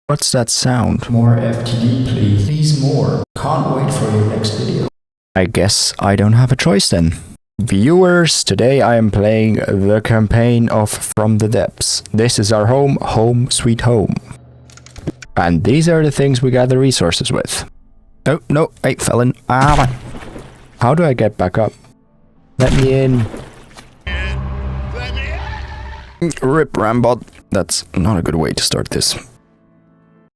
What's that sound? More FTD, please. Please more. Can't wait for your next video. I guess I don't have a choice then. Viewers, today I am playing the campaign of From the Depths. This is our home, home sweet home. And these are the things we gather resources with. Oh, no, I fell in. Ah, how do I get back up? Let me in. Rip Rambot. That's not a good way to start this.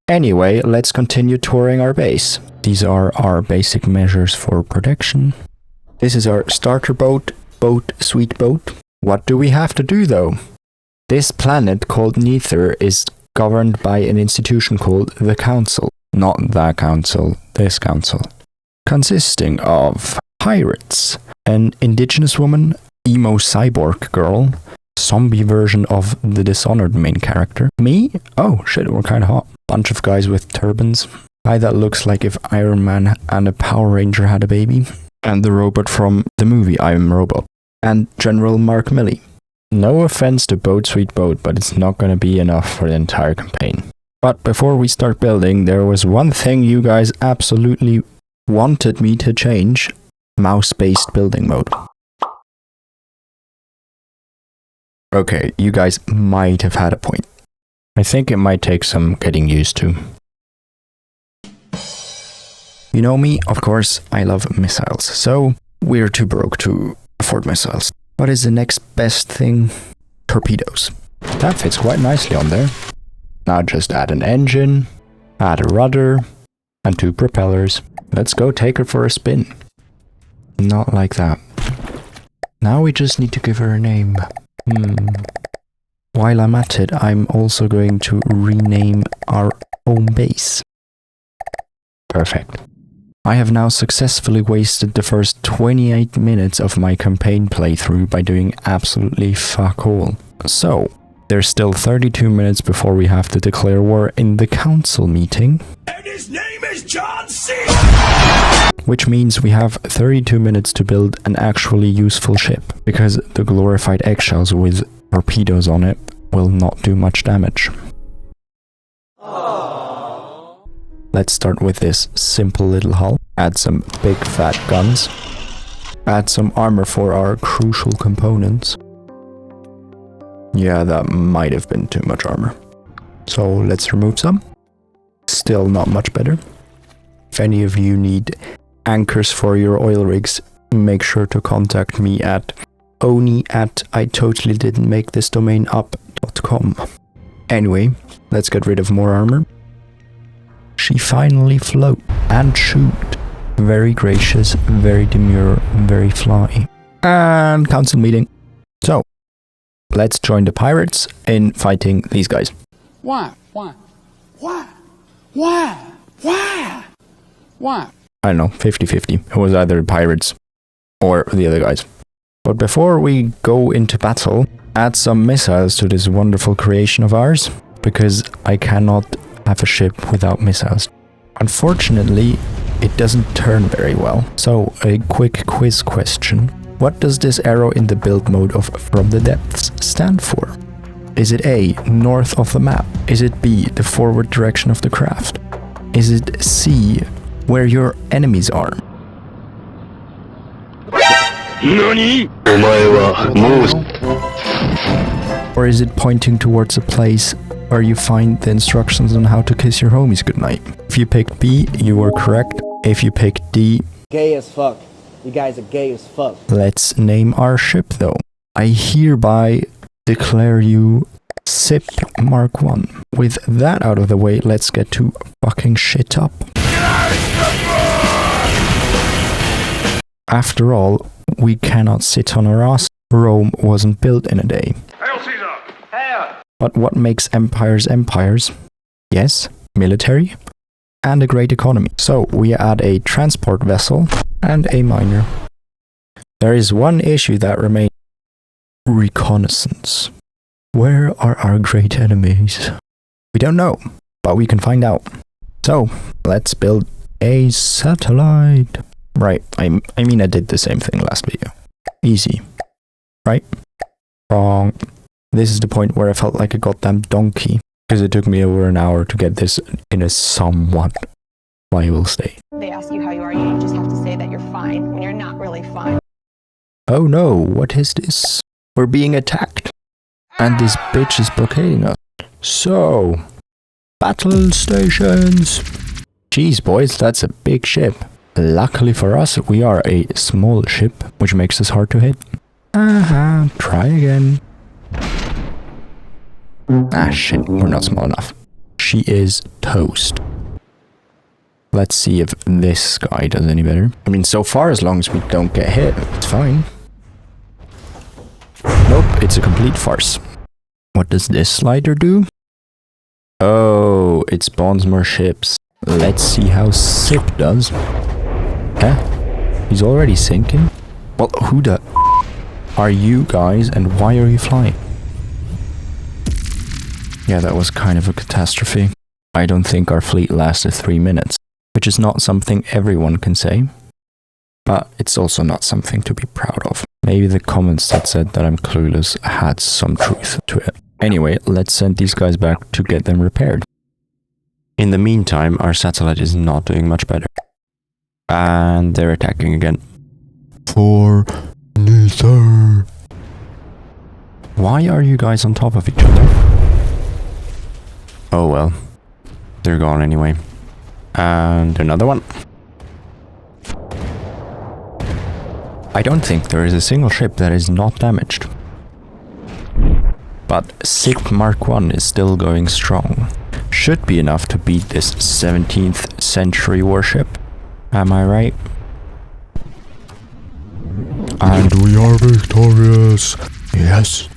Anyway, let's continue touring our base. These are our basic measures for protection. This is our starter boat, sweet boat. What do we have to do though? This planet called Nether is governed by an institution called the Council. Not the Council, this Council. Consisting of pirates, an indigenous woman, emo cyborg girl, zombie version of the Dishonored main character. Me? Oh shit, we're kinda hot. Bunch of guys with turbans. Guy that looks like if Iron Man and a Power Ranger had a baby. And the robot from the movie I Am Robot. And General Mark Milley. No offense to Boat Sweet Boat, but it's not gonna be enough for the entire campaign. But before we start building, there was one thing you guys absolutely wanted me to change. Mouse-based building mode. Okay, you guys might have had a point. I think it might take some getting used to. You know me, of course, I love missiles, so we're too broke to afford missiles. What is the next best thing? Torpedoes. That fits quite nicely on there. Now just add an engine, add a rudder, and 2 propellers. Let's go take her for a spin. Not like that. Now we just need to give her a name. While I'm at it, I'm also going to rename our home base. Perfect. I have now successfully wasted the first 28 minutes of my campaign playthrough by doing absolutely fuck all. So, there's still 32 minutes before we have to declare war in the council meeting. And his name is John C. Which means we have 32 minutes to build an actually useful ship, because the glorified eggshells with torpedoes on it will not do much damage. Let's start with this simple little hull. Add some big fat guns. Add some armor for our crucial components. Yeah, that might have been too much armor. So let's remove some. Still not much better. If any of you need anchors for your oil rigs, make sure to contact me at oni@I-totally-didn't-make-this-domain-up.com. Anyway, let's get rid of more armor. She finally float and shoot. Very gracious, very demure, very fly. And council meeting. So, let's join the pirates in fighting these guys. Why? I don't know, 50-50. It was either pirates or the other guys. But before we go into battle, add some missiles to this wonderful creation of ours, because I cannot have a ship without missiles. Unfortunately, it doesn't turn very well. So, a quick quiz question. What does this arrow in the build mode of From the Depths stand for? Is it A, north of the map? Is it B, the forward direction of the craft? Is it C, where your enemies are? Or is it pointing towards a place where you find the instructions on how to kiss your homies goodnight? If you picked B, you were correct. If you picked D, gay as fuck. You guys are gay as fuck. Let's name our ship though. I hereby declare you SIP Mark 1. With that out of the way, let's get to fucking shit up. After all, we cannot sit on our ass. Rome wasn't built in a day. Hail Caesar! Hail! But what makes empires empires? Yes, military and a great economy. So we add a transport vessel and a miner. There is one issue that remains. Reconnaissance. Where are our great enemies? We don't know, but we can find out. So let's build a satellite. Right, I mean I did the same thing last video. Easy. Right? Wrong. This is the point where I felt like a goddamn donkey. Because it took me over an hour to get this in a somewhat viable state. They ask you how you are, you just have to say that you're fine when you're not really fine. Oh no, what is this? We're being attacked. And this bitch is blockading us. So, battle stations. Jeez boys, that's a big ship. Luckily for us, we are a small ship, which makes us hard to hit. Try again. Ah shit, we're not small enough. She is toast. Let's see if this guy does any better. I mean, so far, as long as we don't get hit, it's fine. Nope, it's a complete farce. What does this slider do? Oh, it spawns more ships. Let's see how Sip does. Huh? He's already sinking? Well, who the are you guys and why are you flying? Yeah, that was kind of a catastrophe. I don't think our fleet lasted 3 minutes, which is not something everyone can say, but it's also not something to be proud of. Maybe the comments that said that I'm clueless had some truth to it. Anyway, let's send these guys back to get them repaired. In the meantime, our satellite is not doing much better. And they're attacking again. For neither. Why are you guys on top of each other? Oh well. They're gone anyway. And another one. I don't think there is a single ship that is not damaged. But SIP Mark 1 is still going strong. Should be enough to beat this 17th century warship. Am I right? And we are victorious. Yes.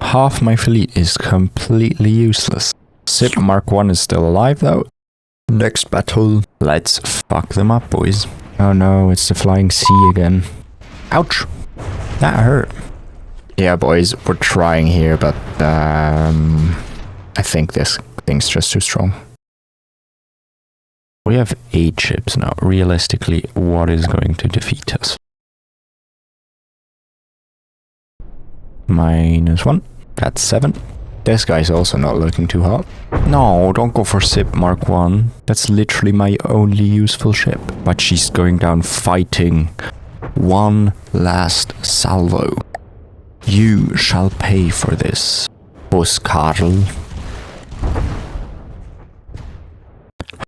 Half my fleet is completely useless. SIP Mark 1 is still alive though. Next battle. Let's fuck them up, boys. Oh no, it's the flying C again. Ouch! That hurt. Yeah, boys, we're trying here, but I think this thing's just too strong. We have 8 ships now. Realistically, what is going to defeat us? -1. That's 7. This guy's also not looking too hot. No, don't go for SIP Mark 1. That's literally my only useful ship. But she's going down fighting. One last salvo. You shall pay for this, Karl.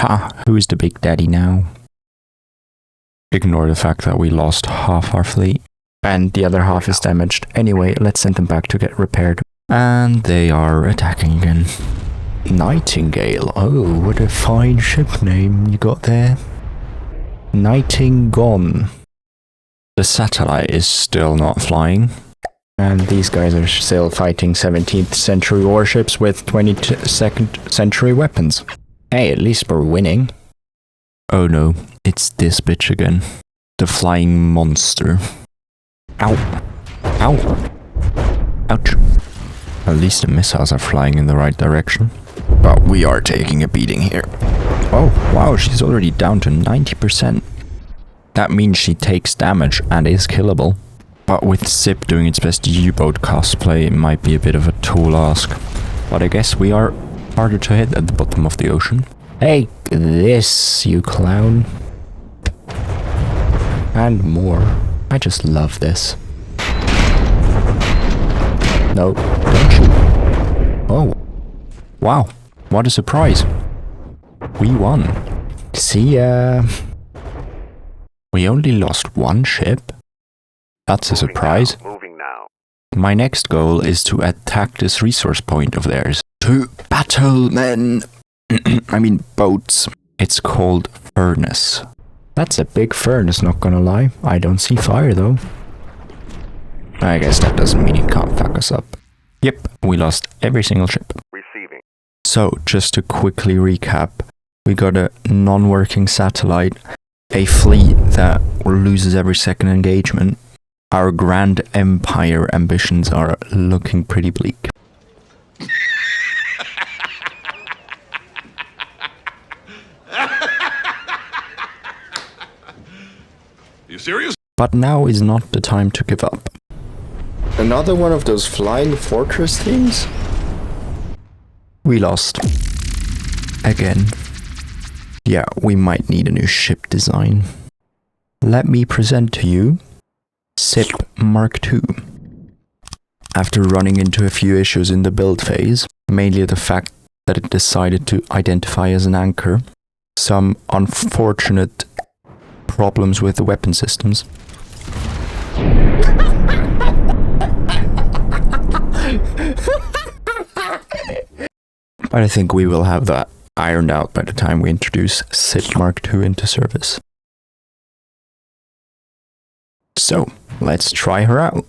Ha, who is the big daddy now? Ignore the fact that we lost half our fleet. And the other half is damaged. Anyway, let's send them back to get repaired. And they are attacking again. Nightingale. Oh, what a fine ship name you got there. Nightingale. The satellite is still not flying. And these guys are still fighting 17th century warships with 22nd century weapons. Hey, at least we're winning. Oh no, it's this bitch again. The flying monster. Ow. Ow. Ouch. At least the missiles are flying in the right direction. But we are taking a beating here. Oh, wow, she's already down to 90%. That means she takes damage and is killable. But with SIP doing its best U-boat cosplay, it might be a bit of a tall ask. But I guess we are harder to hit at the bottom of the ocean. Hey, this, you clown. And more. I just love this. No, don't shoot. Oh. Wow, what a surprise. We won. See ya. We only lost 1 ship. That's a surprise. Moving now. My next goal is to attack this resource point of theirs. To battle, men! I mean boats. It's called Furnace. That's a big furnace, not gonna lie. I don't see fire though. I guess that doesn't mean it can't fuck us up. Yep, we lost every single ship. Receiving. So, just to quickly recap, we got a non-working satellite, a fleet that loses every second engagement. Our grand empire ambitions are looking pretty bleak. You serious? But now is not the time to give up. Another one of those flying fortress things? We lost. Again. Yeah, we might need a new ship design. Let me present to you SIP Mark II. After running into a few issues in the build phase, mainly the fact that it decided to identify as an anchor, some unfortunate problems with the weapon systems. But I think we will have that ironed out by the time we introduce SIP Mark II into service. So, let's try her out.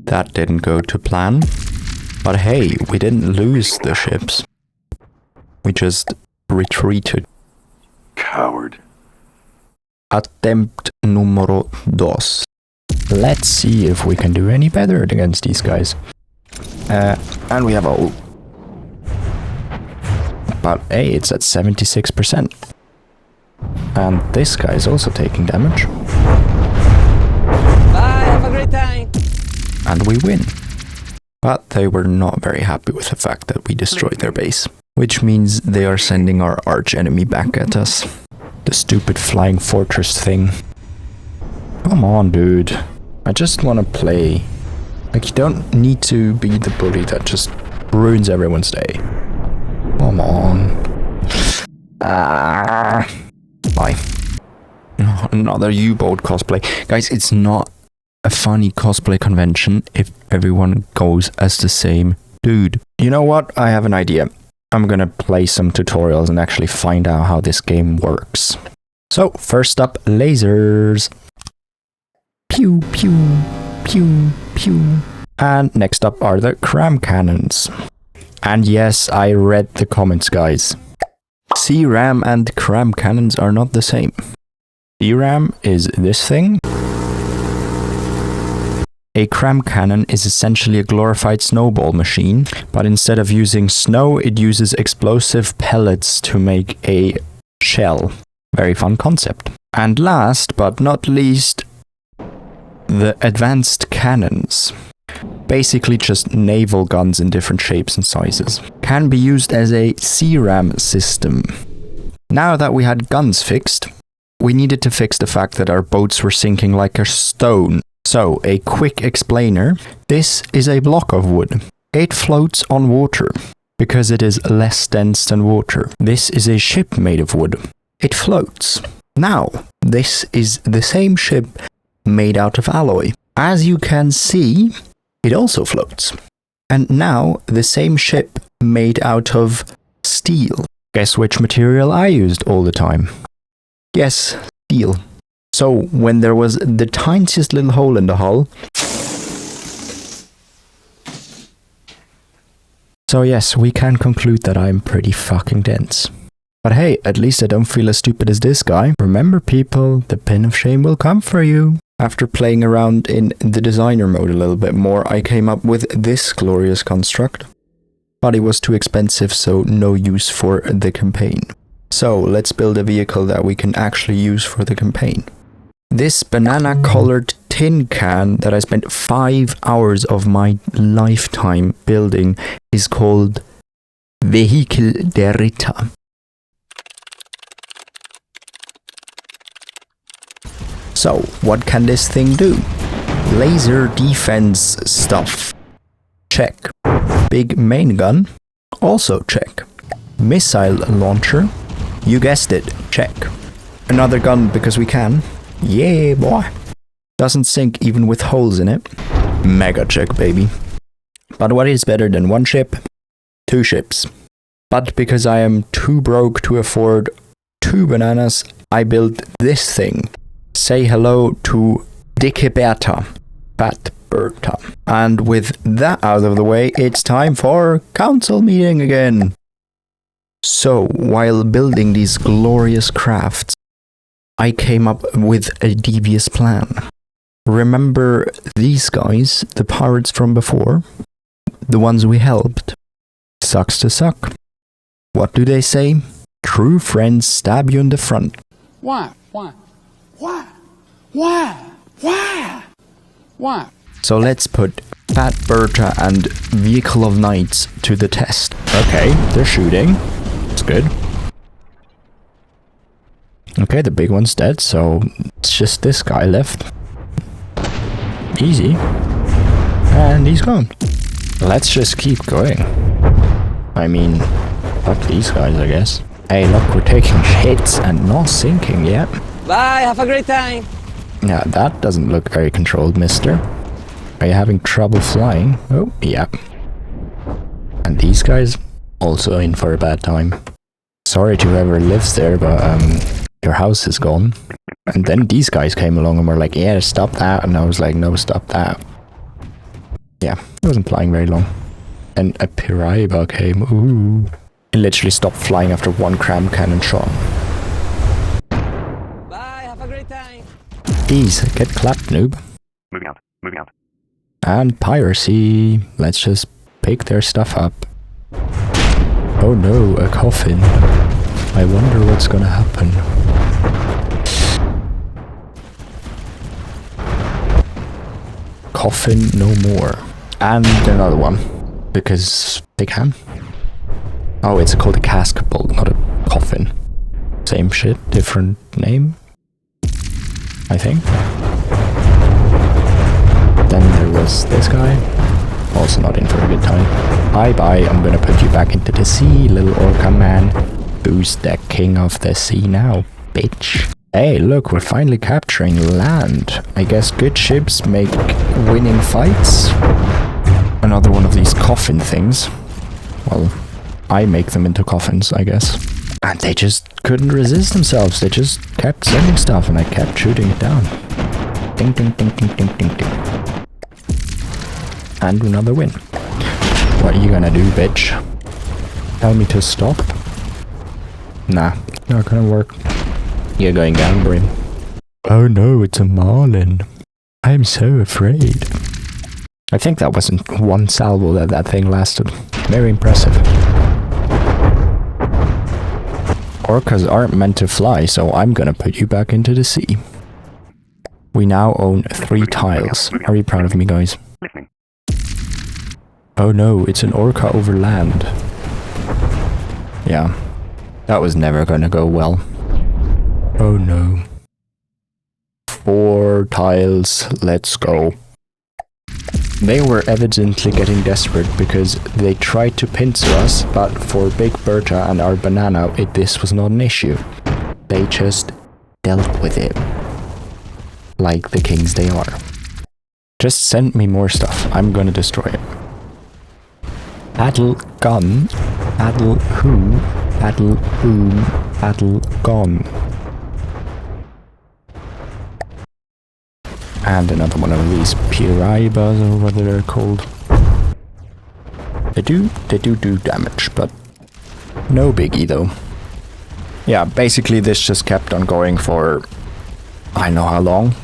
That didn't go to plan. But hey, we didn't lose the ships. We just retreated. Coward. Attempt numero dos. Let's see if we can do any better against these guys. And we have a... But hey, it's at 76%. And this guy is also taking damage. Bye, have a great time. And we win. But they were not very happy with the fact that we destroyed their base. Which means they are sending our arch enemy back at us. The stupid flying fortress thing. Come on, dude. I just want to play. Like, you don't need to be the bully that just ruins everyone's day. Come on. Bye. Another U-boat cosplay. Guys, it's not a funny cosplay convention if everyone goes as the same dude. You know what? I have an idea. I'm gonna play some tutorials and actually find out how this game works. So, first up, lasers. Pew, pew, pew, pew. And next up are the cram cannons. And yes, I read the comments, guys. C-ram and cram cannons are not the same. C-ram is this thing. A cram cannon is essentially a glorified snowball machine, but instead of using snow, it uses explosive pellets to make a shell. Very fun concept. And last but not least, the advanced cannons. Basically just naval guns in different shapes and sizes. Can be used as a C-ram system. Now that we had guns fixed, we needed to fix the fact that our boats were sinking like a stone. So, a quick explainer. This is a block of wood. It floats on water, because it is less dense than water. This is a ship made of wood. It floats. Now, this is the same ship made out of alloy. As you can see, it also floats. And now, the same ship made out of steel. Guess which material I used all the time? Yes, steel. So, when there was the tiniest little hole in the hull... So yes, we can conclude that I'm pretty fucking dense. But hey, at least I don't feel as stupid as this guy. Remember people, the pin of shame will come for you. After playing around in the designer mode a little bit more, I came up with this glorious construct. But it was too expensive, so no use for the campaign. So, let's build a vehicle that we can actually use for the campaign. This banana-colored tin can that I spent 5 hours of my lifetime building is called Vehicle der Ritter. So, what can this thing do? Laser defense stuff. Check. Big main gun. Also check. Missile launcher. You guessed it. Check. Another gun because we can. Yeah, boy. Doesn't sink even with holes in it. Mega check, baby. But what is better than one ship? 2 ships. But because I am too broke to afford 2 bananas, I built this thing. Say hello to Dicke Bertha. Fat Bertha. And with that out of the way, it's time for council meeting again. So, while building these glorious crafts, I came up with a devious plan. Remember these guys, the pirates from before? The ones we helped? Sucks to suck. What do they say? True friends stab you in the front. Why? Why? Why? Why? Why? So let's put Fat Berta and Vehicle of Knights to the test. Okay, they're shooting. It's good. Okay, the big one's dead, so it's just this guy left. Easy. And he's gone. Let's just keep going. I mean, fuck these guys, I guess. Hey, look, we're taking hits and not sinking yet. Bye, have a great time. Yeah, that doesn't look very controlled, mister. Are you having trouble flying? Oh, yeah. And these guys also in for a bad time. Sorry to whoever lives there, but your house is gone. And then these guys came along and were like, yeah, stop that. And I was like, no, stop that. Yeah, it wasn't flying very long. And a Piraiba came. Ooh. It literally stopped flying after one cram cannon shot. Bye, have a great time. Ease, get clapped, noob. Moving out. Moving out. And piracy. Let's just pick their stuff up. Oh no, a coffin. I wonder what's gonna happen. Coffin no more. And another one. Because they can. Oh, it's called a casket bolt, not a coffin. Same shit, different name. I think. Then there was this guy. Also not in for a good time. Bye-bye, I'm gonna put you back into the sea, little orca man. Who's the king of the sea now, bitch? Hey, look, we're finally capturing land. I guess good ships make winning fights. Another one of these coffin things. Well, I make them into coffins, I guess. And they just couldn't resist themselves. They just kept sending stuff and I kept shooting it down. Ding, ding, ding, ding, ding, ding, ding. And another win. What are you gonna do, bitch? Tell me to stop? Nah, not gonna work. You're going down, Brim. Oh no, it's a marlin. I'm so afraid. I think that wasn't one salvo that thing lasted. Very impressive. Orcas aren't meant to fly, so I'm gonna put you back into the sea. We now own 3 tiles. Are you proud of me, guys? Listening. Oh no, it's an orca over land. Yeah, that was never gonna go well. Oh no. 4 tiles, let's go. They were evidently getting desperate because they tried to pincer us, but for Big Berta and our banana, this was not an issue. They just dealt with it. Like the kings they are. Just send me more stuff, I'm gonna destroy it. Paddle gun, paddle who, paddle boom, paddle gone. And another one of these Piraibas, or what they're called. They do damage, but no biggie though. Yeah, basically this just kept on going for I know how long.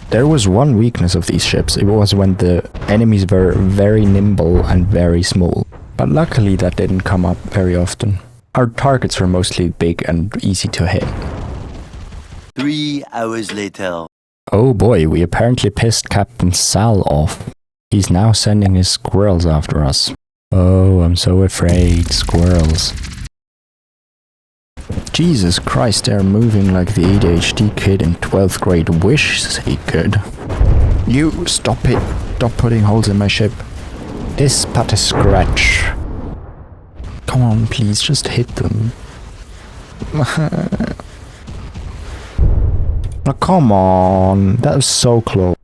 There was one weakness of these ships. It was when the enemies were very nimble and very small. But luckily that didn't come up very often. Our targets were mostly big and easy to hit. 3 hours later. Oh boy, we apparently pissed Captain Sal off. He's now sending his squirrels after us. Oh, I'm so afraid, squirrels. Jesus Christ, they're moving like the ADHD kid in 12th grade wishes he could. You, stop it. Stop putting holes in my ship. This but a scratch. Come on, please, just hit them. Oh, come on, that was so close.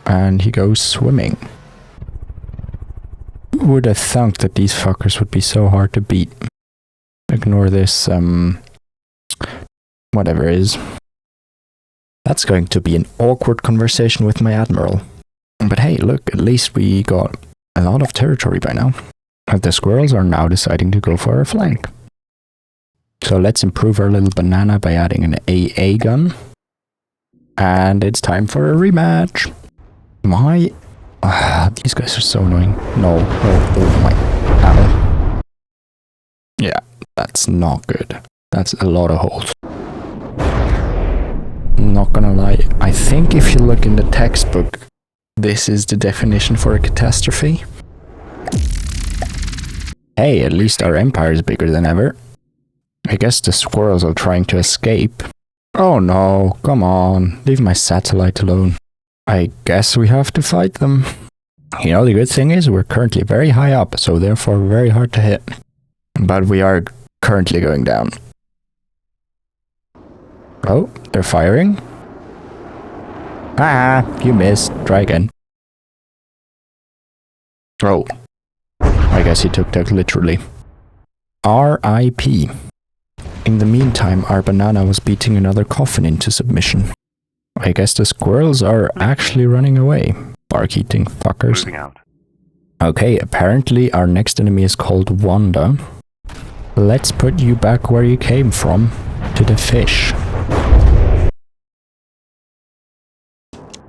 And he goes swimming. Who would have thunk that these fuckers would be so hard to beat? Ignore this, whatever it is. That's going to be an awkward conversation with my admiral. But hey, look, at least we got a lot of territory by now. And the squirrels are now deciding to go for our flank. So let's improve our little banana by adding an AA gun. And it's time for a rematch. These guys are so annoying. No, oh my. Ow. Yeah, that's not good. That's a lot of holes. not gonna lie. I think if you look in the textbook, this is the definition for a catastrophe. Hey, at least our empire is bigger than ever. I guess the squirrels are trying to escape. Oh no, come on, leave my satellite alone. I guess we have to fight them. You know, the good thing is we're currently very high up, so therefore very hard to hit. But we are currently going down. Oh, they're firing? Ah, you missed. Try again. Oh. I guess he took that literally. R.I.P. In the meantime, our banana was beating another coffin into submission. I guess the squirrels are actually running away. Bark-eating fuckers. Moving out. Okay, apparently our next enemy is called Wanda. Let's put you back where you came from, to the fish.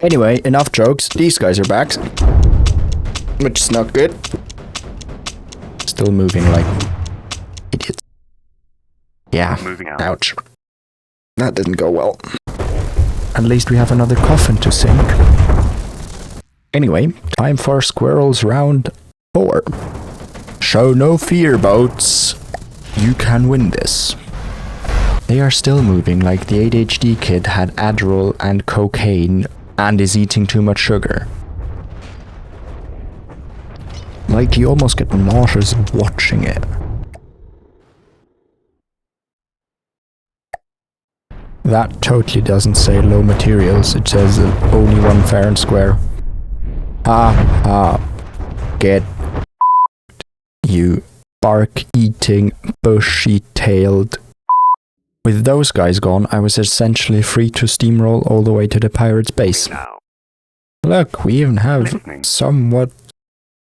Anyway, enough jokes. These guys are back. Which is not good. Still moving like idiots. Yeah, Moving out. ouch. That didn't go well. At least we have another coffin to sink. Anyway, time for Squirrels round 4. Show no fear, boats. You can win this. They are still moving like the ADHD kid had Adderall and cocaine and is eating too much sugar. Like you almost get nauseous watching it. That totally doesn't say low materials, it says only one fair and square. Get you bark-eating, bushy-tailed. With those guys gone, I was essentially free to steamroll all the way to the pirates' base. Now. Look, we even have Listening. somewhat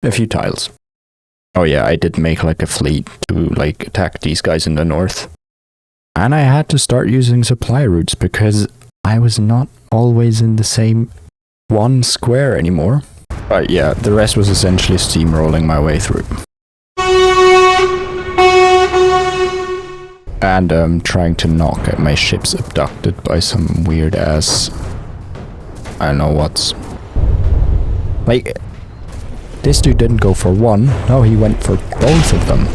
a few tiles. Oh yeah, I did make like a fleet to like attack these guys in the north. And I had to start using supply routes because I was not always in the same one square anymore. But yeah, the rest was essentially steamrolling my way through. And trying to not get my ships abducted by some weird ass... I don't know what's... Like, this dude didn't go for one, no, he went for both of them.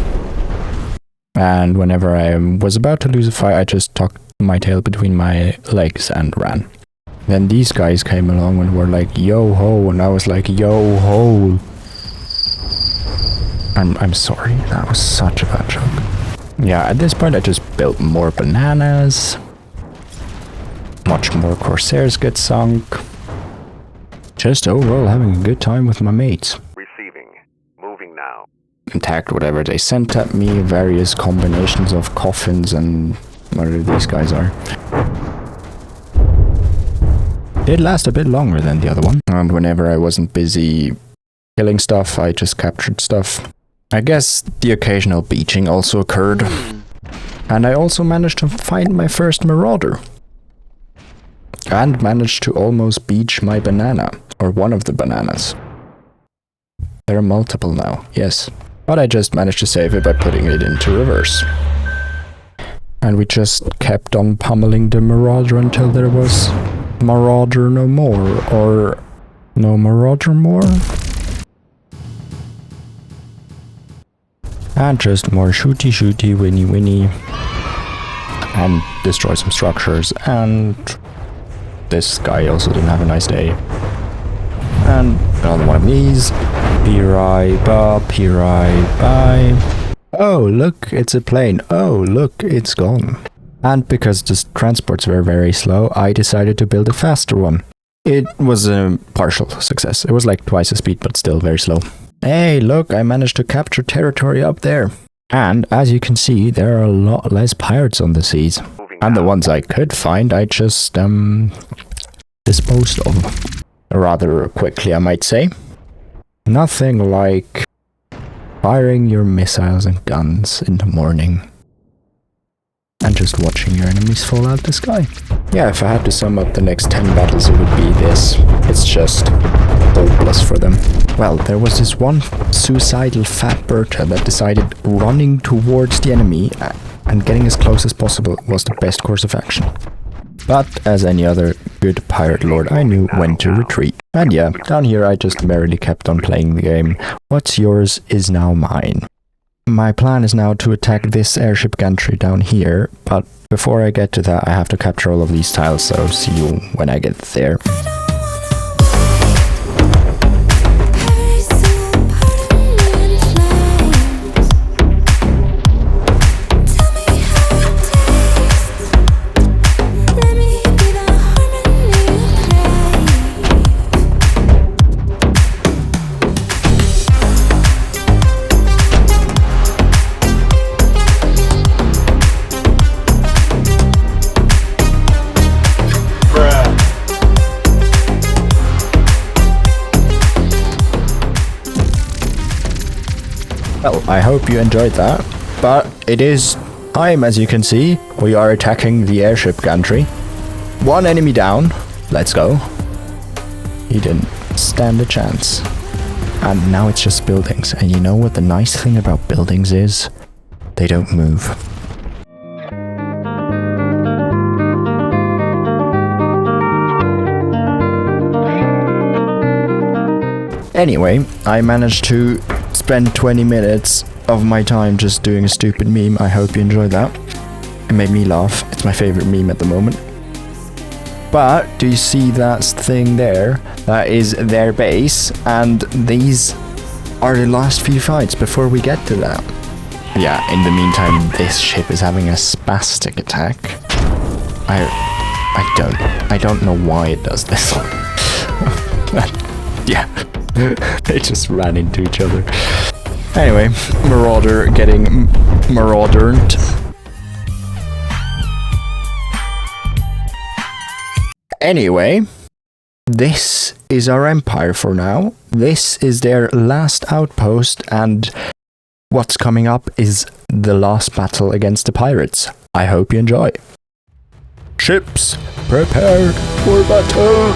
And whenever I was about to lose a fight, I just tucked my tail between my legs and ran. Then these guys came along and were like, yo ho, and I was like, yo ho. I'm sorry, that was such a bad joke. Yeah, at this point I just built more bananas. Much more Corsairs get sunk. Just overall having a good time with my mates. Receiving. Moving now. Attacked whatever they sent at me, various combinations of coffins and whatever these guys are. Did last a bit longer than the other one. And whenever I wasn't busy killing stuff, I just captured stuff. I guess the occasional beaching also occurred. And I also managed to find my first marauder. And managed to almost beach my banana, or one of the bananas. There are multiple now, yes. But I just managed to save it by putting it into reverse. And we just kept on pummeling the marauder until there was marauder no more, or no marauder more? And just more shooty shooty, winny winny. And destroy some structures, and this guy also didn't have a nice day. And another one of these. Bye. Oh, look, it's a plane. Oh, look, it's gone. And because the transports were very slow, I decided to build a faster one. It was a partial success. It was like twice the speed, but still very slow. Hey, look, I managed to capture territory up there. And as you can see, there are a lot less pirates on the seas. And the ones I could find, I just, disposed of. Rather quickly, I might say. Nothing like firing your missiles and guns in the morning and just watching your enemies fall out the sky. Yeah, if I had to sum up the next 10 battles, it would be this. It's just hopeless for them. Well, there was this one suicidal fat Bertha that decided running towards the enemy and getting as close as possible was the best course of action. But as any other good pirate lord, I knew when to retreat. And yeah, down here I just merrily kept on playing the game. What's yours is now mine. My plan is now to attack this airship gantry down here, but before I get to that I have to capture all of these tiles, so see you when I get there. Well, I hope you enjoyed that, but it is time, as you can see. We are attacking the airship gantry. One enemy down. Let's go. He didn't stand a chance. And now it's just buildings, and you know what the nice thing about buildings is? They don't move. Anyway, I managed to spend 20 minutes of my time just doing a stupid meme. I hope you enjoyed that. It made me laugh. It's my favorite meme at the moment. But do you see that thing there? That is their base, and these are the last few fights before we get to that. Yeah, in the meantime, this ship is having a spastic attack. I don't know why it does this. Yeah. They just ran into each other. Anyway, Marauder getting maraudered. Anyway, this is our empire for now. This is their last outpost, and what's coming up is the last battle against the pirates. I hope you enjoy. Ships, prepare for battle!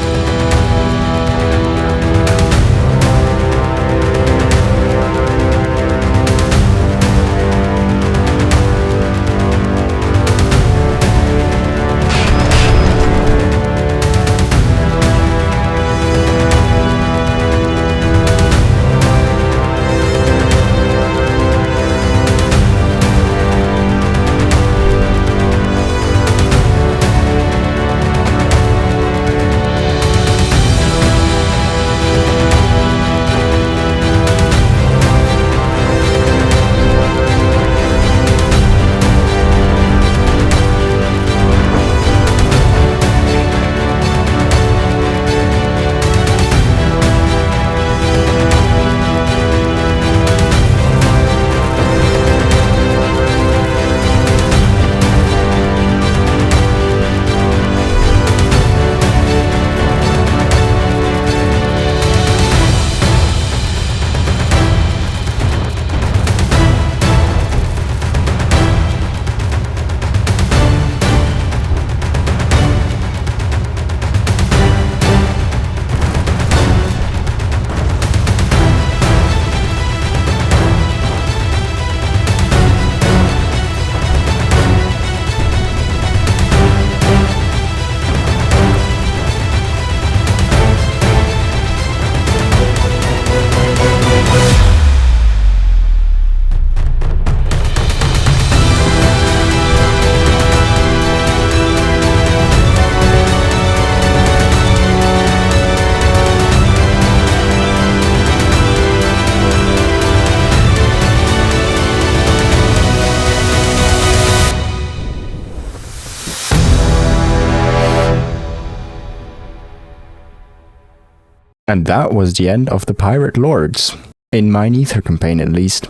And that was the end of the Pirate Lords, in my Nether campaign at least.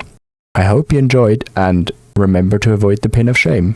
I hope you enjoyed, and remember to avoid the pin of shame.